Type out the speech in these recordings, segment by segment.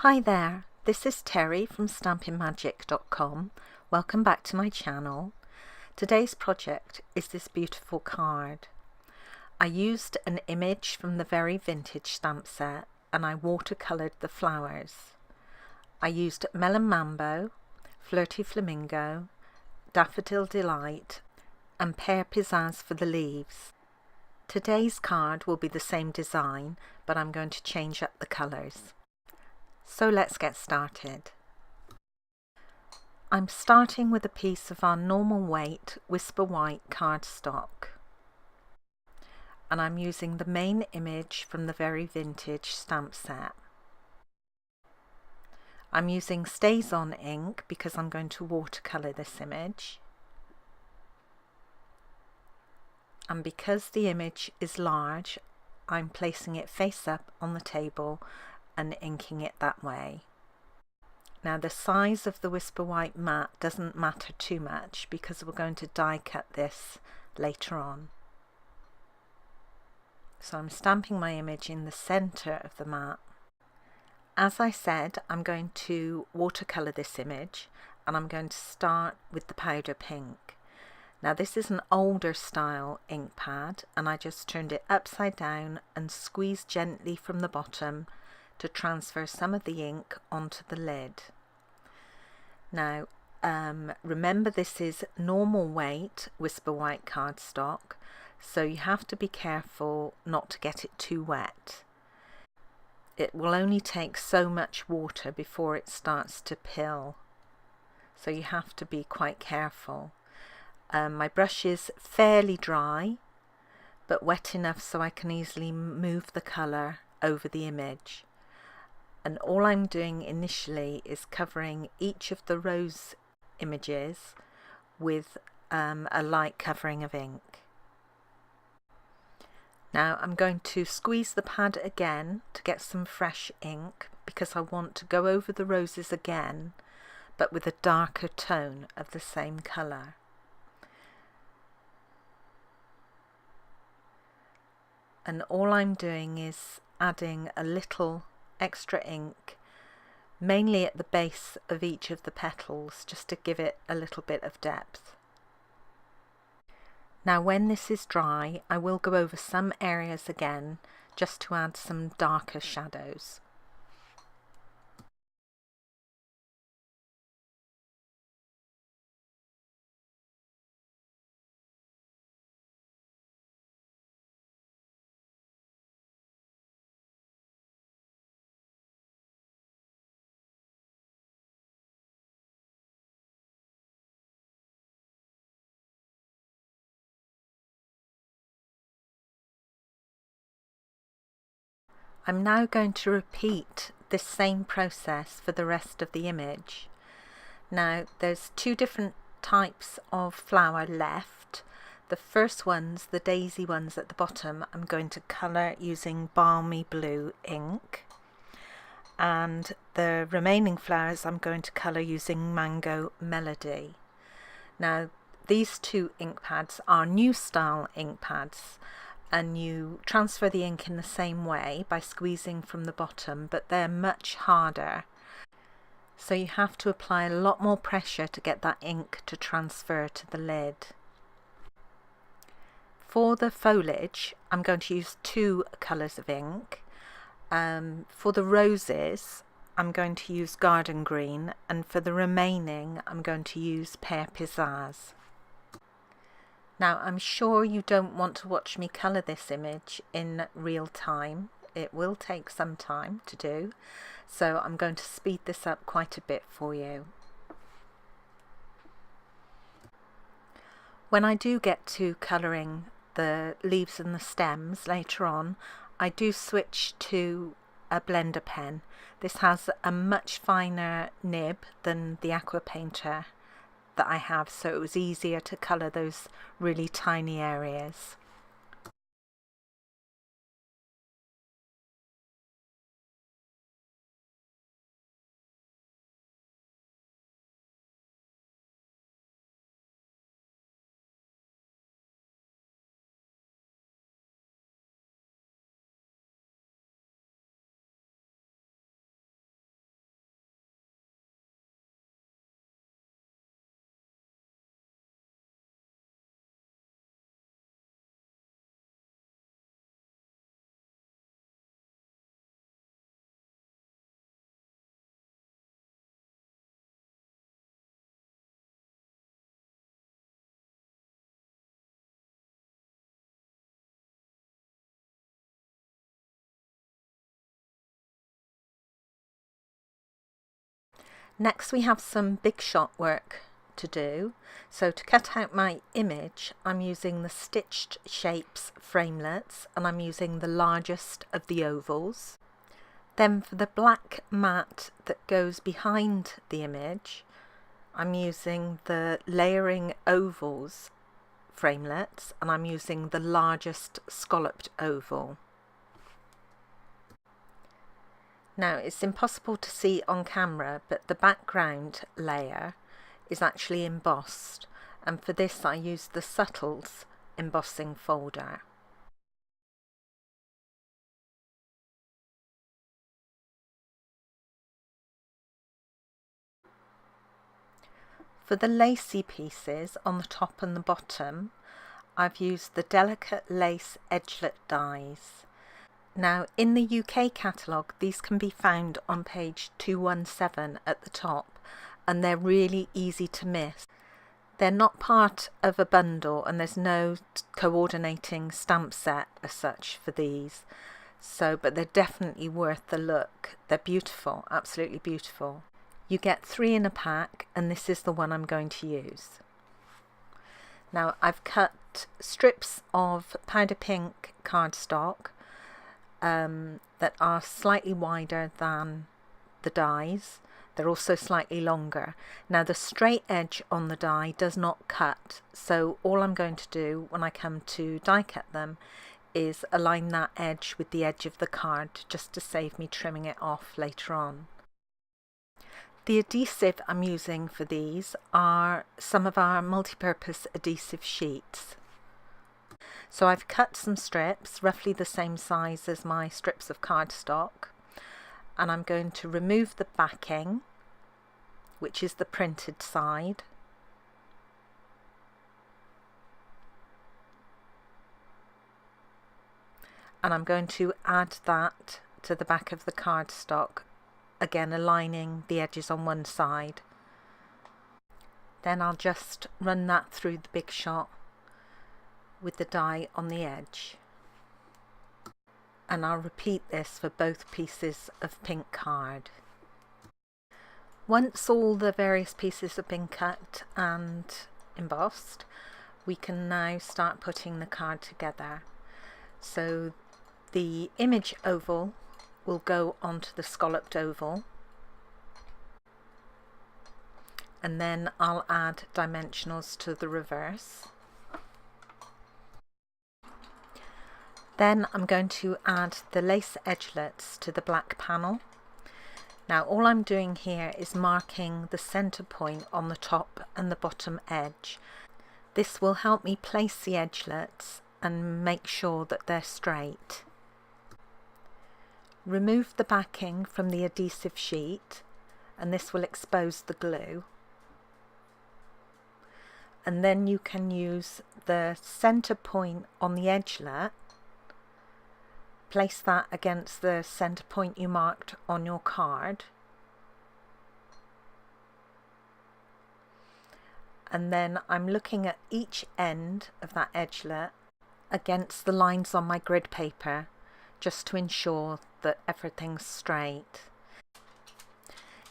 Hi there, this is Teri from stampinmagic.com. Welcome back to my channel. Today's project is this beautiful card. I used an image from the very vintage stamp set and I watercoloured the flowers. I used Melon Mambo, Flirty Flamingo, Daffodil Delight and Pear Pizzazz for the leaves. Today's card will be the same design, but I'm going to change up the colours. So let's get started. I'm starting with a piece of our normal weight Whisper White cardstock. And I'm using the main image from the very vintage stamp set. I'm using Stays On ink because I'm going to watercolour this image. And because the image is large, I'm placing it face up on the table and inking it that way. Now the size of the Whisper White mat doesn't matter too much because we're going to die cut this later on. So I'm stamping my image in the centre of the mat. As I said, I'm going to watercolour this image and I'm going to start with the powder pink. Now this is an older style ink pad and I just turned it upside down and squeezed gently from the bottom to transfer some of the ink onto the lid. Now remember, this is normal weight Whisper White cardstock, so you have to be careful not to get it too wet. It will only take so much water before it starts to pill, so you have to be quite careful. My brush is fairly dry but wet enough so I can easily move the colour over the image. And all I'm doing initially is covering each of the rose images with a light covering of ink. Now I'm going to squeeze the pad again to get some fresh ink because I want to go over the roses again but with a darker tone of the same colour. And all I'm doing is adding a little extra ink, mainly at the base of each of the petals, just to give it a little bit of depth. Now when this is dry, I will go over some areas again just to add some darker shadows. I'm now going to repeat this same process for the rest of the image. Now there's two different types of flower left. The first ones, the daisy ones at the bottom, I'm going to colour using Balmy Blue ink. And the remaining flowers I'm going to colour using Mango Melody. Now these two ink pads are new style ink pads, and you transfer the ink in the same way by squeezing from the bottom, but they're much harder, so you have to apply a lot more pressure to get that ink to transfer to the lid. For the foliage I'm going to use two colours of ink. For the roses I'm going to use Garden Green, and for the remaining I'm going to use Pear Pizzazz. Now I'm sure you don't want to watch me colour this image in real time. It will take some time to do, so I'm going to speed this up quite a bit for you. When I do get to colouring the leaves and the stems later on, I do switch to a blender pen. This has a much finer nib than the aqua painter that I have, so it was easier to colour those really tiny areas. Next we have some big shot work to do. So to cut out my image, I'm using the Stitched Shapes framelets, and I'm using the largest of the ovals. Then for the black mat that goes behind the image, I'm using the Layering Ovals framelets, and I'm using the largest scalloped oval. Now it's impossible to see on camera, but the background layer is actually embossed, and for this I use the Subtles embossing folder. For the lacy pieces on the top and the bottom, I've used the Delicate Lace Edgelet dies. Now in the UK catalogue these can be found on page 217 at the top, and they're really easy to miss. They're not part of a bundle, and there's no coordinating stamp set as such for these, but they're definitely worth the look. They're beautiful, absolutely beautiful. You get 3 in a pack, and this is the one I'm going to use. Now I've cut strips of powder pink cardstock that are slightly wider than the dies. They're also slightly longer. Now the straight edge on the die does not cut, so all I'm going to do when I come to die cut them is align that edge with the edge of the card, just to save me trimming it off later on. The adhesive I'm using for these are some of our multi-purpose adhesive sheets. So I've cut some strips, roughly the same size as my strips of cardstock, and I'm going to remove the backing, which is the printed side. And I'm going to add that to the back of the cardstock, again aligning the edges on one side. Then I'll just run that through the big shot with the die on the edge, and I'll repeat this for both pieces of pink card. Once all the various pieces have been cut and embossed, we can now start putting the card together. So the image oval will go onto the scalloped oval, and then I'll add dimensionals to the reverse. Then I'm going to add the lace edgelets to the black panel. Now all I'm doing here is marking the center point on the top and the bottom edge. This will help me place the edgelets and make sure that they're straight. Remove the backing from the adhesive sheet, and this will expose the glue. And then you can use the center point on the edgelet, place that against the center point you marked on your card, and then I'm looking at each end of that edgelet against the lines on my grid paper, just to ensure that everything's straight.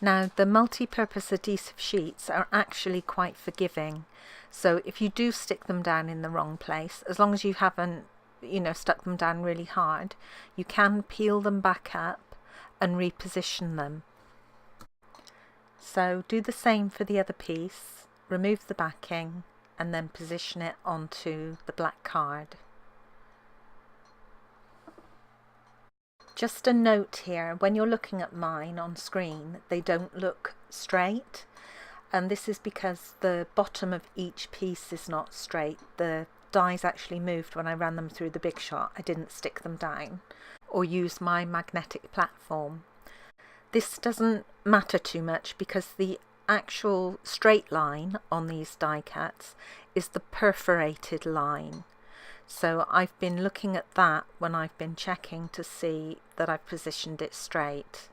Now the multi-purpose adhesive sheets are actually quite forgiving, so if you do stick them down in the wrong place, as long as you haven't stuck them down really hard, you can peel them back up and reposition them. So do the same for the other piece, remove the backing and then position it onto the black card. Just a note here, when you're looking at mine on screen, they don't look straight, and this is because the bottom of each piece is not straight. The dies actually moved when I ran them through the big shot. I didn't stick them down or use my magnetic platform. This doesn't matter too much because the actual straight line on these die cuts is the perforated line. So I've been looking at that when I've been checking to see that I've positioned it straight.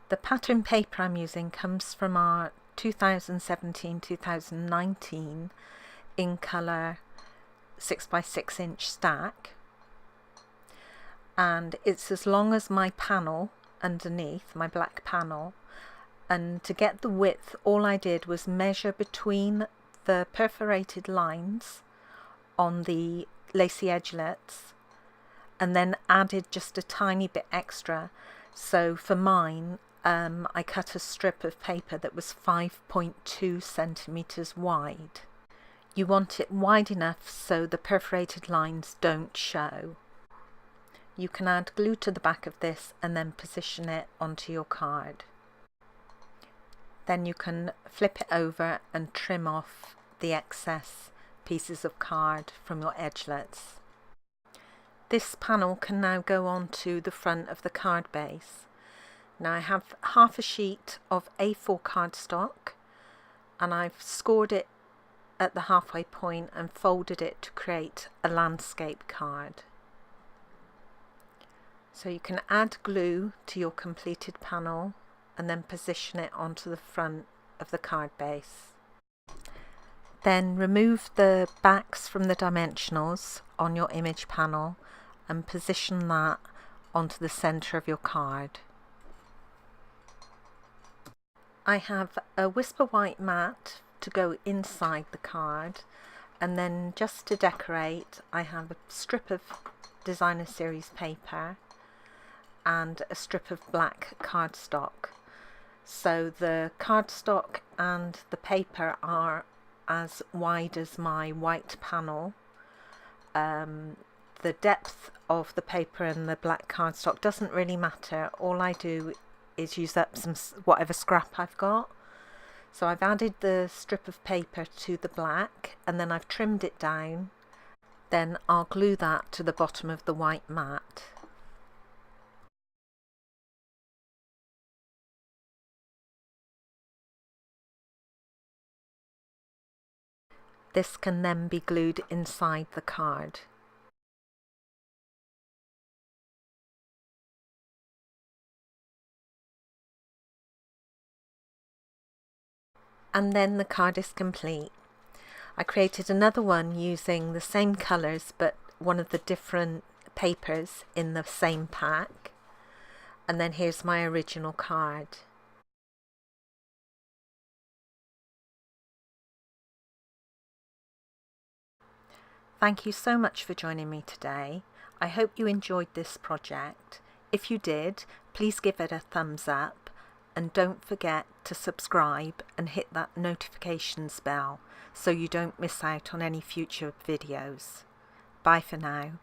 The pattern paper I'm using comes from our 2017-2019 in colour 6x6 inch stack, and it's as long as my panel underneath, my black panel, and to get the width, all I did was measure between the perforated lines on the lacy edgelets and then added just a tiny bit extra. So for mine, I cut a strip of paper that was 5.2 centimeters wide. You want it wide enough so the perforated lines don't show. You can add glue to the back of this and then position it onto your card. Then you can flip it over and trim off the excess pieces of card from your edgelets. This panel can now go onto the front of the card base. Now I have half a sheet of A4 cardstock and I've scored it at the halfway point and folded it to create a landscape card. So you can add glue to your completed panel and then position it onto the front of the card base. Then remove the backs from the dimensionals on your image panel and position that onto the centre of your card. I have a Whisper White mat to go inside the card, and then just to decorate I have a strip of Designer Series paper and a strip of black cardstock. So the cardstock and the paper are as wide as my white panel. The depth of the paper and the black cardstock doesn't really matter. All I do is use up some whatever scrap I've got. So I've added the strip of paper to the black and then I've trimmed it down. Then I'll glue that to the bottom of the white mat. This can then be glued inside the card. And then the card is complete. I created another one using the same colours but one of the different papers in the same pack. And then here's my original card. Thank you so much for joining me today. I hope you enjoyed this project. If you did, please give it a thumbs up and don't forget to subscribe and hit that notifications bell so you don't miss out on any future videos. Bye for now.